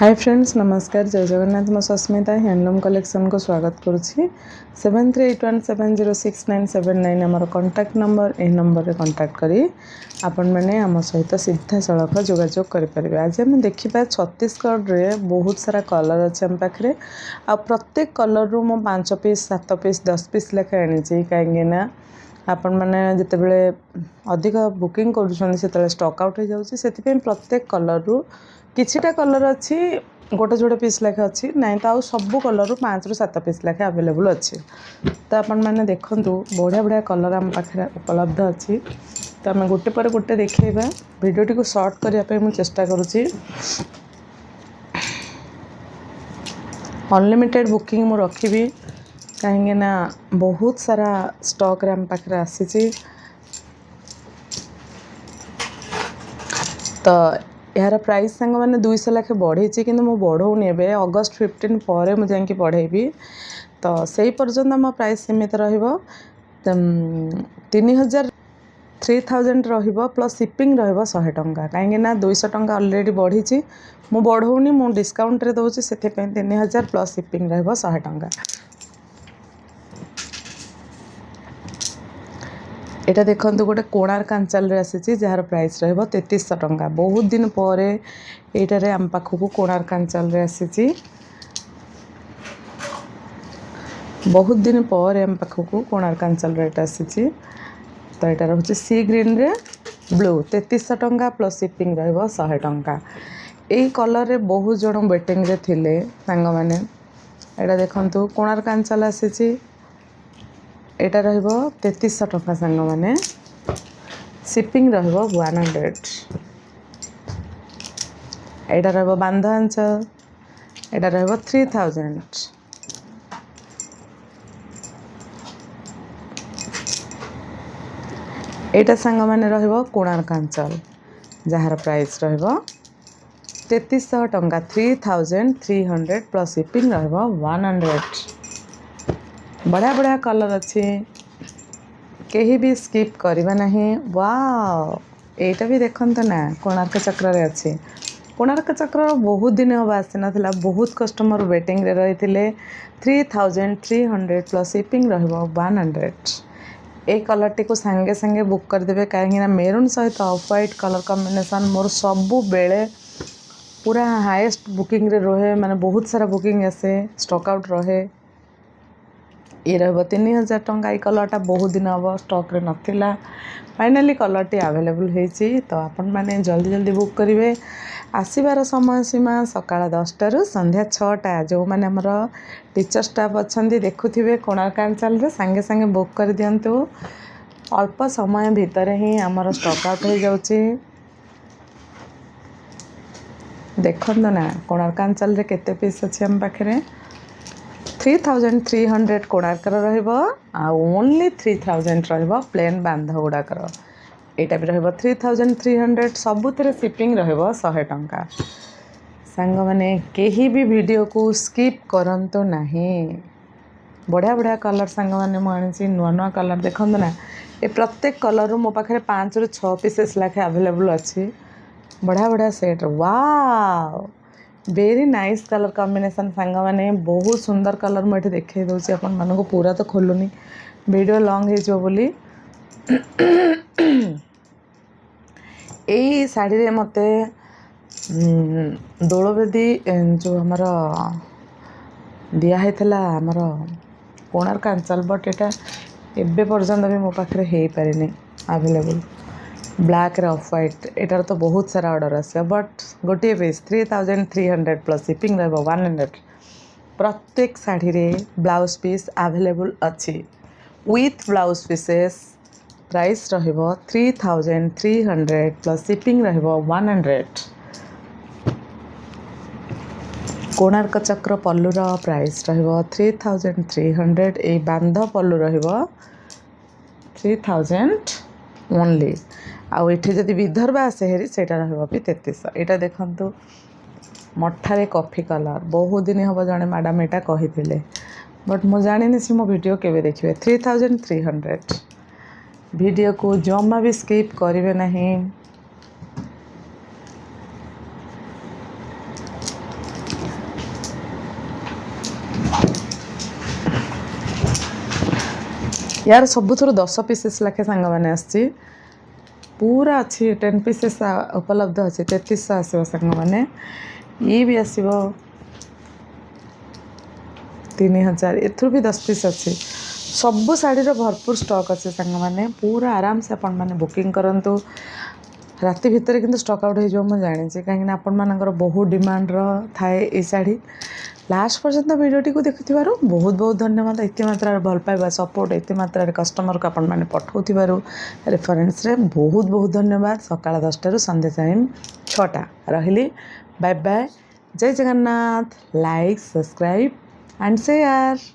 Hi friends नमस्कार जय जगन्नाथ मो सस्मिता हैंडलूम कलेक्शन को स्वागत करुँची 7381706979 आमर कांटेक्ट नंबर ए नंबर रे कांटेक्ट करी आपण मैंने आम सहित सीधा सड़क जोगाजोग करें। आज आम देखा छत्तीसगढ़ रे बहुत सारा कलर अच्छे आम पाखे आ प्रत्येक कलर रु मो 5 पीस 7 पीस 10 पीस लेखा आनी कहीं आपण मैंने जितेबले अधिक बुकिंग कर स्टॉक आउट हो जाऊँगी से प्रत्येक कलर रु किछिटा कलर अच्छी गोटे जोड़े पीस लेखे अच्छी नाई तो आउ सब कलर रु 5 रु 7 पीस लेखे अवेलेबल अच्छी। तो आपण मैंने देखूँ बढ़िया बढ़िया कलर आम पाखे उपलब्ध अच्छी। तो आम गोटे पर गोटे देखा भिडियोटी को सर्ट करने मुझे चेष्टा करुँची। अनलिमिटेड बुकिंग मु रखी कहीं ना बहुत सारा स्टॉक रे आम पाखे आसी। तो यार प्राइस सांग मैंने 200 लाखे बढ़े कि बढ़ौनी ए अगस्ट 15 पर मुझे बढ़ेबी। तो से पर्यंत मो प्राइस सीमित रही 3000 रहिबो प्लस शिपिंग रहिबो 100 टंका कहीं 200 टंका ऑलरेडी बढ़ी मु बढ़ौनी मु डिस्काउंट रे दउची से 3000 प्लस शिपिंग रहिबो 100 टंका। एटा देखो गोटे कोणार्क आंचल आसी जार प्राइस रहिबो 3300 टंका। बहुत दिन पर एटारे आम पाखक कोणार्क आंचल आसी बहुत दिन पर आम पाखक कोणार्क आंचल रेट आसी। तो यहाँ रोचे सी ग्रीन रे ब्लू 3300 टंका प्लस शिपिंग रहिबो 100 टंका। यही कलर रे बहुत जन वेटिंग रे थिले सांग माने एटा देखंतु कोणार्क आंचल आसी एटा रहिबो 3300 टंका सांग माने शिपिंग रहिबो 100। एटा रहिबो बांध आंचल एटा रहिबो 3000। एटा सांग माने रहिबो कोणार्क आंचल जार प्राइस रहिबो 3300 टंका 3300 प्लस शिपिंग रहिबो 100। बढ़िया बढ़िया कलर अच्छे कहीं भी स्किप करवा नहीं। वाओ एटा भी देखते ना कोणार्क चक्र रे अच्छे। कोणार्क चक्र बहुत दिन हम आसी नाथिला बहुत कस्टमर वेटिंग रे रही 3300 प्लस शिपिंग रहिबो 100। ए कलर टी को सांगे सांगे बुक करदेवे कहीं मेरून सहित ऑफ व्हाइट कलर कॉम्बिनेशन मोर सबु बेले पूरा हाईएस्ट बुकिंग रे रहे माने बहुत सारा बुकिंग आसे स्टॉक आउट रहे। ये रहिबो 3000 टंका। कलरटा बहुत दिन हम स्टॉक रे नथिला फाइनली कलरटी अवेलेबल होईची। तो आपण माने जल्दी जल्दी बुक करेंगे। आसबार समय सीमा सकाळ 10टा रु संध्या 6टा। जो मैंने हमर टीचर स्टाफ अच्छा देखुवे कोणार्क आंचल रे सांगे सांगे बुक कर दिंतु अल्प समय भितर ही आमर स्टॉक आउट हो जाउची। देखंतु ना कोणार्क आंचल रे केते पीस अच्छे हम पाखरे 3300 कोणार्कर रहिबो आ ओनली 3000 रहिबो प्लेन बांध गुड़ाकर। एटा भी रहिबो 3300 सबुतिर शिपिंग रहिबो 100 टंका। सांग माने केही भी वीडियो को स्किप करंतो नहीं। बढ़िया बढ़िया कलर सांग माने मु आनी नुआ नुआ कलर देखंतु ना ए प्रत्येक कलर मो पाखे 5 रु 6 पीसेस लाखे अवेलेबल अच्छी। बढ़िया बढ़िया set wow very nice colour combination सांग माने बहुत सुंदर कलर मुझे देखे दूसरी अपन मान को पूरा तो खोलुनी वीडियो लॉन्ग हो बोली। यही शाढ़ी रे मते दोलवेदी जो हमर दिया होता आमर कोणार्क आंचल बट एटा एबे पर्यंत भी मो पाखे हो पारे अवेलेबल ब्लैक रे ऑफ व्हाइट एटार तो बहुत सारा ऑर्डर आसे बट गोटे पीस 3300 प्लस शिपिंग रहिबो 100। प्रत्येक शाढ़ी रे ब्लाउज पीस अवेलेबल अच्छी विथ ब्लाउज पीसेस प्राइस रहिबो 3300 प्लस शिपिंग रहिबो 100। कोणार्क चक्र पल्लूर प्राइस रहिबो 3300। ए बांध पल्लू रहिबो 3000 ओनली। आउ एठी जदि विदर्भ आसे हेरी सेटा रहिबो भी 3300। एटा देखंतु मठारे कॉफी कलर बहुत दिन हम जड़े मैडम एटा कही बट मु जानी सी मो वीडियो केवे देखिए 3300 वीडियो को जमा भी स्किप करेंगे नहीं। यार सबुथुरु 10 पीसेस लाखे सांग मैंने आसी पूरा अच्छी 10 पीसेस उपलब्ध अच्छे 3300 आसो सांग मैंने ये भी आसो 3000 एथुर भी 10 पीस अच्छी सबु शाढ़ी भरपूर स्टॉक अच्छे सांग मैंने पूरा आराम से आपण मैंने बुकिंग करंतु राति भितर किंतु स्टॉक आउट हो जानी कहीं आपण मानकर बहुत डिमांड थाए ये शाढ़ी लास्ट पर्यंत वीडियोटी को देखि बहुत बहुत धन्यवाद एत मात्रा भल पाइबा सपोर्ट एत मात्रा कस्टमर को आपण मैंने पठाऊ रेफरेन्स रे बहुत बहुत धन्यवाद सकाळ 10 संध्या टाइम 6टा रही बाय बाय जय Jagannath like subscribe and share.